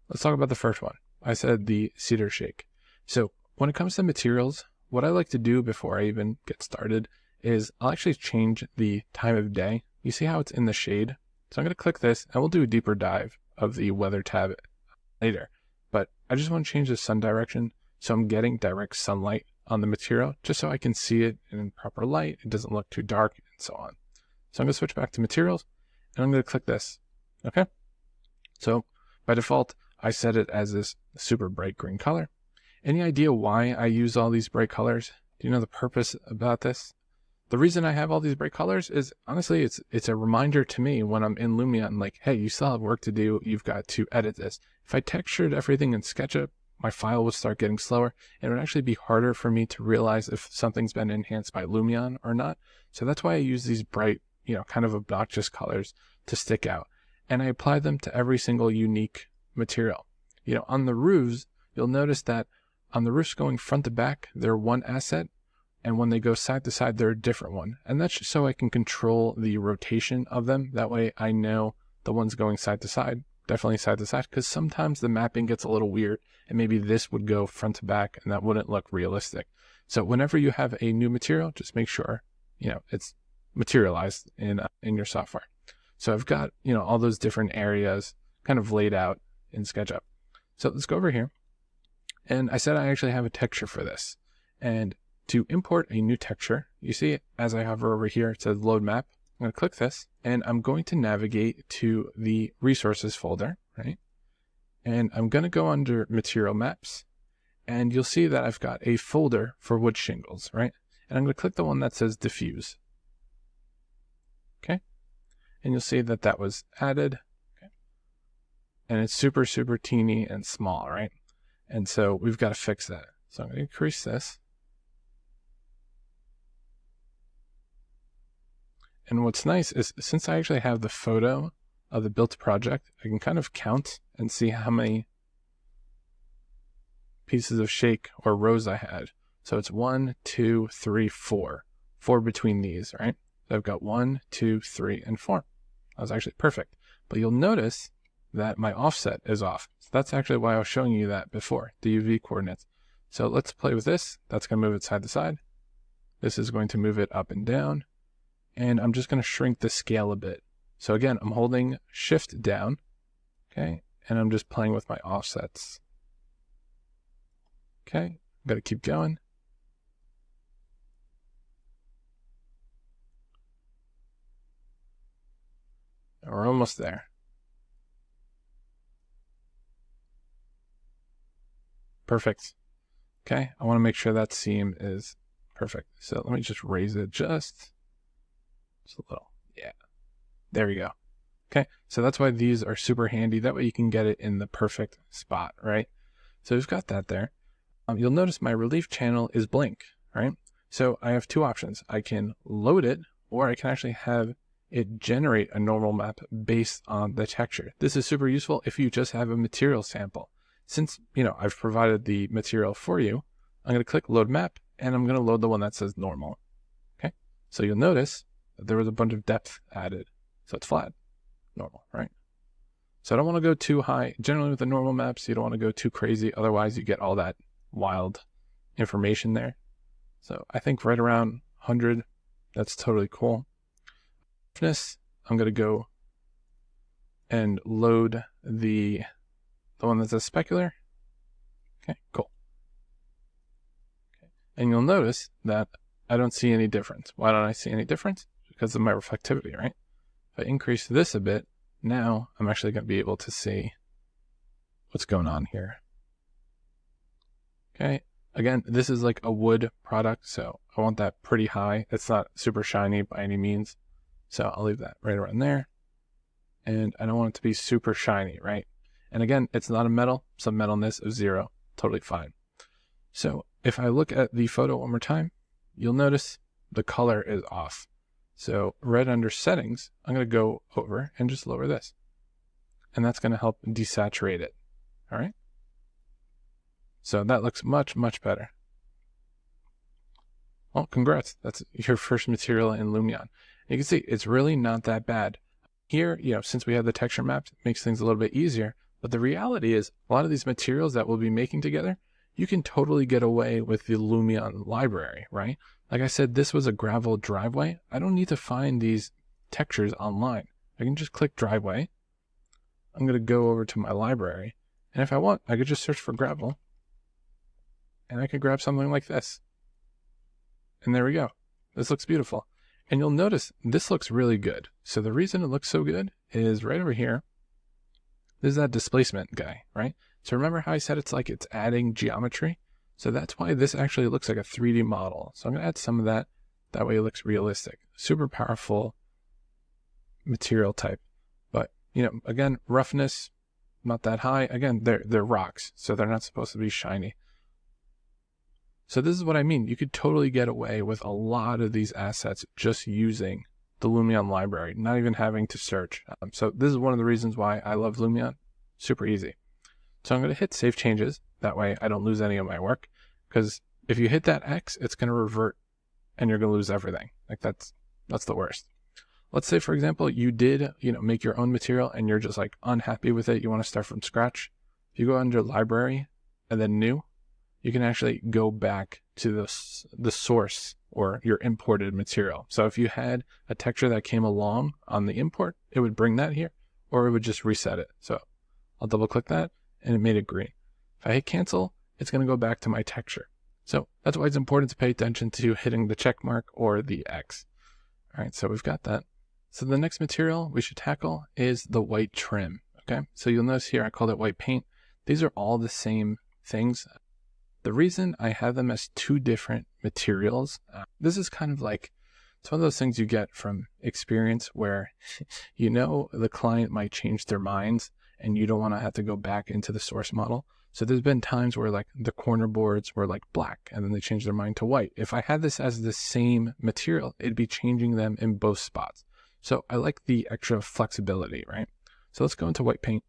let's talk about the first one. I said the cedar shake. So when it comes to materials, what I like to do before I even get started is I'll actually change the time of day. You see how it's in the shade? So I'm going to click this and we'll do a deeper dive of the weather tab later. But I just want to change the sun direction so I'm getting direct sunlight on the material just so I can see it in proper light. It doesn't look too dark and so on. So I'm going to switch back to materials and I'm going to click this. Okay. So by default, I set it as this super bright green color. Any idea why I use all these bright colors? Do you know the purpose about this? The reason I have all these bright colors is honestly, it's a reminder to me when I'm in Lumion, like, hey, you still have work to do. You've got to edit this. If I textured everything in SketchUp, my file would start getting slower and it would actually be harder for me to realize if something's been enhanced by Lumion or not. So that's why I use these bright, kind of obnoxious colors to stick out. And I apply them to every single unique material. On the roofs, you'll notice that on the roofs going front to back, they're one asset. And when they go side to side, they're a different one. And that's just so I can control the rotation of them. That way I know the ones going side to side, definitely side to side, because sometimes the mapping gets a little weird and maybe this would go front to back and that wouldn't look realistic. So whenever you have a new material, just make sure, it's materialized in your software. So I've got, all those different areas kind of laid out in SketchUp. So let's go over here. And I said I actually have a texture for this. And to import a new texture, you see as I hover over here, it says load map. I'm going to click this and I'm going to navigate to the resources folder, right? And I'm going to go under material maps and you'll see that I've got a folder for wood shingles, right? And I'm going to click the one that says diffuse. Okay. And you'll see that that was added. Okay. And it's super, super teeny and small, right? And so we've got to fix that. So I'm going to increase this. And what's nice is since I actually have the photo of the built project, I can kind of count and see how many pieces of shake or rows I had. So it's 1, 2, 3, 4. 4 between these, right? So I've got 1, 2, 3, and 4. That was actually perfect. But you'll notice that my offset is off. So that's actually why I was showing you that before, the UV coordinates. So let's play with this. That's going to move it side to side. This is going to move it up and down. And I'm just going to shrink the scale a bit. So again, I'm holding shift down, okay? And I'm just playing with my offsets. Okay, I've got to keep going. And we're almost there. Perfect. Okay, I want to make sure that seam is perfect. So let me just raise it just a little. Yeah, there we go. Okay, so that's why these are super handy. That way you can get it in the perfect spot, right? So we've got that there. You'll notice my relief channel is blank, right? So I have two options. I can load it, or I can actually have it generate a normal map based on the texture. This is super useful if you just have a material sample. Since, I've provided the material for you, I'm going to click load map and I'm going to load the one that says normal. Okay, so you'll notice that there was a bunch of depth added. So it's flat, normal, right? So I don't want to go too high. Generally with the normal maps, you don't want to go too crazy. Otherwise you get all that wild information there. So I think right around 100, that's totally cool. I'm going to go and load the one that says specular. Okay, cool. Okay. And you'll notice that I don't see any difference. Why don't I see any difference? Because of my reflectivity, right? If I increase this a bit, now I'm actually going to be able to see what's going on here. Okay, again, this is like a wood product, so I want that pretty high. It's not super shiny by any means, so I'll leave that right around there. And I don't want it to be super shiny, right? And again, it's not a metal, some metalness of 0, totally fine. So if I look at the photo one more time, you'll notice the color is off. So right under settings, I'm going to go over and just lower this. And that's going to help desaturate it. All right. So that looks much, much better. Well, congrats. That's your first material in Lumion. You can see it's really not that bad. Here, since we have the texture maps, it makes things a little bit easier. But the reality is a lot of these materials that we'll be making together, you can totally get away with the Lumion library, right? Like I said, this was a gravel driveway. I don't need to find these textures online. I can just click driveway. I'm going to go over to my library. And if I want, I could just search for gravel. And I could grab something like this. And there we go. This looks beautiful. And you'll notice this looks really good. So the reason it looks so good is right over here. This is that displacement guy, right? So remember how I said it's like it's adding geometry? So that's why this actually looks like a 3D model. So I'm going to add some of that. That way it looks realistic. Super powerful material type. But, you know, again, roughness, not that high. Again, they're rocks, so they're not supposed to be shiny. So this is what I mean. You could totally get away with a lot of these assets just using the Lumion library, not even having to search. So this is one of the reasons why I love Lumion. Super easy. So I'm going to hit Save Changes. That way I don't lose any of my work. Because if you hit that X, it's going to revert and you're going to lose everything. Like that's the worst. Let's say, for example, you did, make your own material and you're just like unhappy with it. You want to start from scratch. If you go under Library and then New, you can actually go back to the source or your imported material. So if you had a texture that came along on the import, it would bring that here, or it would just reset it. So I'll double click that and it made it green. If I hit cancel, it's going to go back to my texture. So that's why it's important to pay attention to hitting the check mark or the X. All right, so we've got that. So the next material we should tackle is the white trim. Okay, so you'll notice here I called it white paint. These are all the same things. The reason I have them as two different materials, this is kind of like, it's one of those things you get from experience where the client might change their minds and you don't want to have to go back into the source model. So there's been times where like the corner boards were like black and then they changed their mind to white. If I had this as the same material, it'd be changing them in both spots. So I like the extra flexibility, right? So let's go into white paint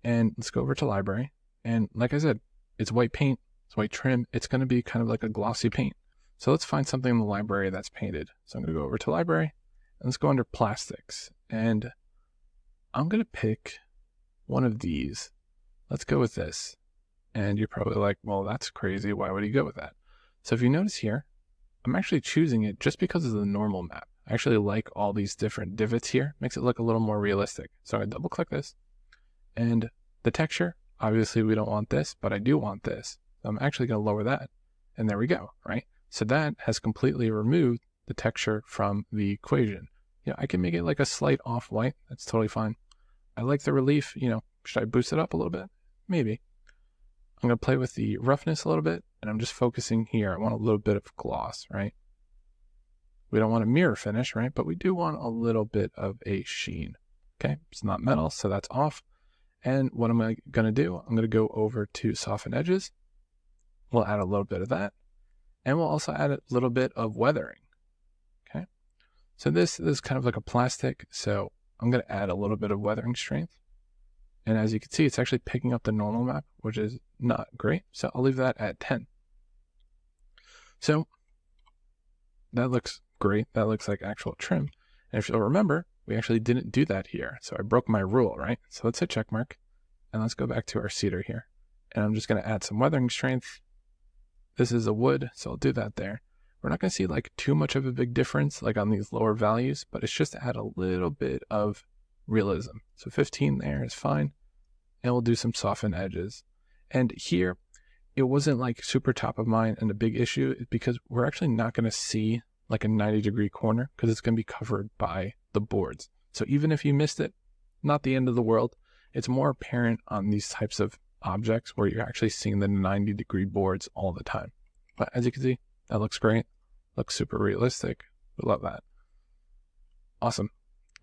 and let's go over to library. And like I said, it's white paint. It's white trim. It's going to be kind of like a glossy paint. So let's find something in the library that's painted. So I'm going to go over to library and let's go under plastics. And I'm going to pick one of these. Let's go with this. And you're probably like, well, that's crazy. Why would he go with that? So if you notice here, I'm actually choosing it just because of the normal map. I actually like all these different divots here. Makes it look a little more realistic. So I double click this and the texture, obviously we don't want this, but I do want this. I'm actually going to lower that. And there we go, right? So that has completely removed the texture from the equation. I can make it like a slight off-white. That's totally fine. I like the relief. Should I boost it up a little bit? Maybe. I'm going to play with the roughness a little bit, and I'm just focusing here. I want a little bit of gloss, right? We don't want a mirror finish, right? But we do want a little bit of a sheen. Okay, it's not metal, so that's off. And what am I going to do? I'm going to go over to soften edges. We'll add a little bit of that. And we'll also add a little bit of weathering. Okay. So this is kind of like a plastic. So I'm going to add a little bit of weathering strength. And as you can see, it's actually picking up the normal map, which is not great. So I'll leave that at 10. So that looks great. That looks like actual trim. And if you'll remember, we actually didn't do that here. So I broke my rule, right? So let's hit check mark. And let's go back to our cedar here. And I'm just going to add some weathering strength. This is a wood, so I'll do that there. We're not going to see like too much of a big difference like on these lower values, but it's just to add a little bit of realism. So 15 there is fine. And we'll do some soften edges. And here, it wasn't like super top of mind and a big issue because we're actually not going to see like a 90-degree corner because it's going to be covered by the boards. So even if you missed it, not the end of the world. It's more apparent on these types of objects where you're actually seeing the 90-degree boards all the time. But as you can see, that looks great. Looks super realistic. We love that. Awesome.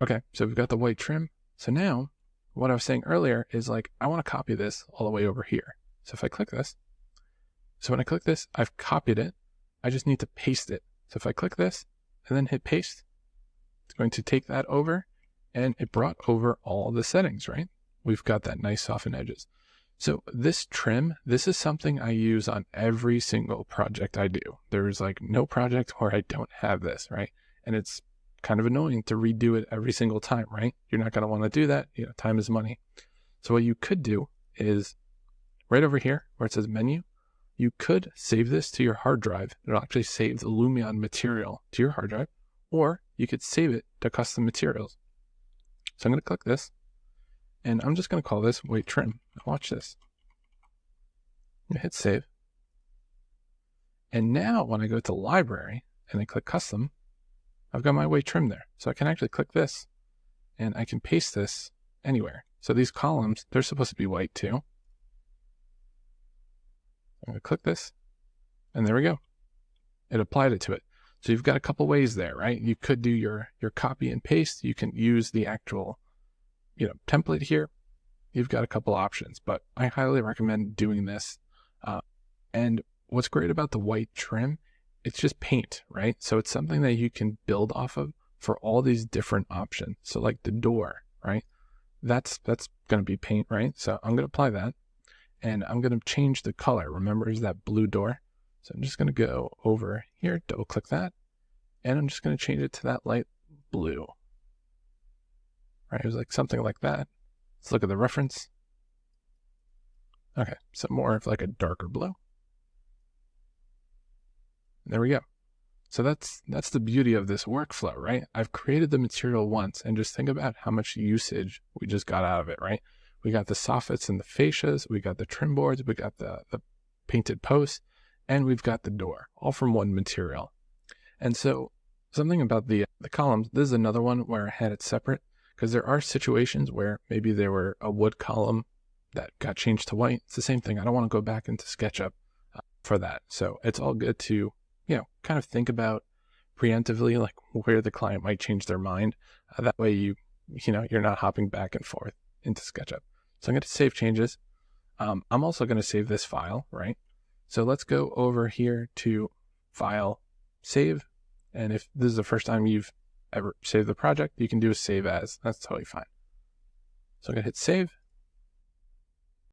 Okay, so we've got the white trim. So now, what I was saying earlier is like, I want to copy this all the way over here. So if I click this, so when I click this, I've copied it. I just need to paste it. So if I click this and then hit paste, it's going to take that over and it brought over all the settings, right? We've got that nice softened edges. So this trim, this is something I use on every single project I do. There's like no project where I don't have this, right? And it's kind of annoying to redo it every single time, right? You're not going to want to do that. Time is money. So what you could do is right over here where it says menu, you could save this to your hard drive. It'll actually save the Lumion material to your hard drive, or you could save it to custom materials. So I'm going to click this, and I'm just going to call this weight trim. Watch this. Hit save. And now when I go to library and I click custom, I've got my weight trim there. So I can actually click this and I can paste this anywhere. So these columns, they're supposed to be white too. I'm going to click this, and there we go. It applied it to it. So you've got a couple ways there, right? You could do your copy and paste. You can use the actual, template here. You've got a couple options, but I highly recommend doing this. And what's great about the white trim, it's just paint, right? So it's something that you can build off of for all these different options. So like the door, right? That's going to be paint, right? So I'm going to apply that, and I'm going to change the color. Remember, is that blue door? So I'm just going to go over here, double click that, and I'm just going to change it to that light blue. Right? It was like something like that. Let's look at the reference. Okay, so more of like a darker blue. There we go. So that's the beauty of this workflow, right? I've created the material once, and just think about how much usage we just got out of it, right? We got the soffits and the fascias, we got the trim boards, we got the painted posts, and we've got the door, all from one material. And so something about the columns, this is another one where I had it separate, because there are situations where maybe there were a wood column that got changed to white. It's the same thing. I don't want to go back into SketchUp for that. So it's all good to, kind of think about preemptively, like where the client might change their mind. That way you're not hopping back and forth into SketchUp. So I'm going to save changes. I'm also going to save this file, right? So let's go over here to File, Save. And if this is the first time you've ever saved the project, you can do a save as. That's totally fine. So I'm going to hit save.